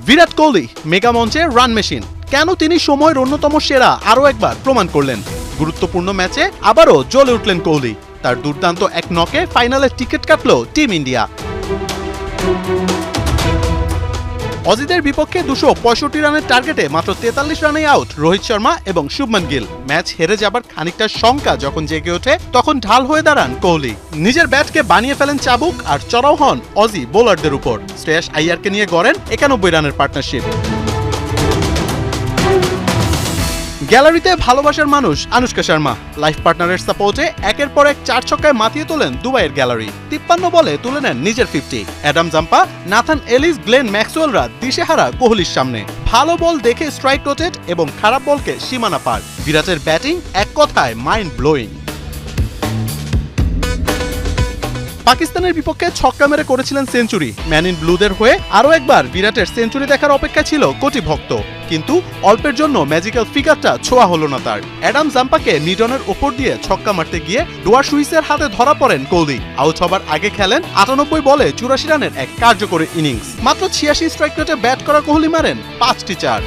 Virat Kohli mega মঞ্চে run machine, কেন তিনি সময়ের অন্যতম সেরা আরও একবার প্রমাণ করলেন। গুরুত্বপূর্ণ ম্যাচে আবারও জ্বলে উঠলেন কোহলি, তার দুর্দান্ত এক নকে ফাইনালের টিকিট কাটল টিম ইন্ডিয়া। অজিদের বিপক্ষে 265 রানের টার্গেটে মাত্র 43 রানেই আউট রোহিত শর্মা এবং শুভমান গিল। ম্যাচ হেরে যাবার খানিকটা শঙ্কা যখন জেগে ওঠে, তখন ঢাল হয়ে দাঁড়ান কোহলি। নিজের ব্যাটকে বানিয়ে ফেলেন চাবুক আর চড়াও হন অজি বোলারদের উপর। শ্রেয়াস আইয়ারকে নিয়ে গড়েন 91 রানের পার্টনারশিপ। গ্যালারিতে ভালোবাসার মানুষ আনুশকা শর্মা লাইফ পার্টনারের সাপোর্টে একের পর এক 4 ছক্কায় মাতিয়ে তোলেন দুবাইয়ের গ্যালারি। 53 বলে তুলে নেন নিজের 50। Adam Zampa, Nathan Ellis, Glenn ম্যাক্সওয়েলরা দিশেহারা কোহলির সামনে। ভালো বল দেখে স্ট্রাইক রোটেট এবং খারাপ বলকে সীমানা পার। বিরাটের ব্যাটিং এক কথায় মাইন্ড ব্লোয়িং। পাকিস্তানের বিপক্ষে ছক্কা মেরে করেছিলেন সেঞ্চুরি। ম্যান ইন ব্লুদের হয়ে আরও একবার বিরাটের সেঞ্চুরি দেখার অপেক্ষা ছিল কোটি ভক্ত, কিন্তু অল্পের জন্য ম্যাজিক্যাল ফিগারটা ছোঁয়া হলো না তার। অ্যাডাম জাম্পাকে মিডনের ওপর দিয়ে ছক্কা মারতে গিয়ে ডোয়ার সুইসের হাতে ধরা পড়েন কোহলি। আউট হবার আগে খেলেন 98 বলে 84 রানের এক কার্যকরী ইনিংস। মাত্র 86 স্ট্রাইক রেটে ব্যাট করা কোহলি মারেন 5টি চার।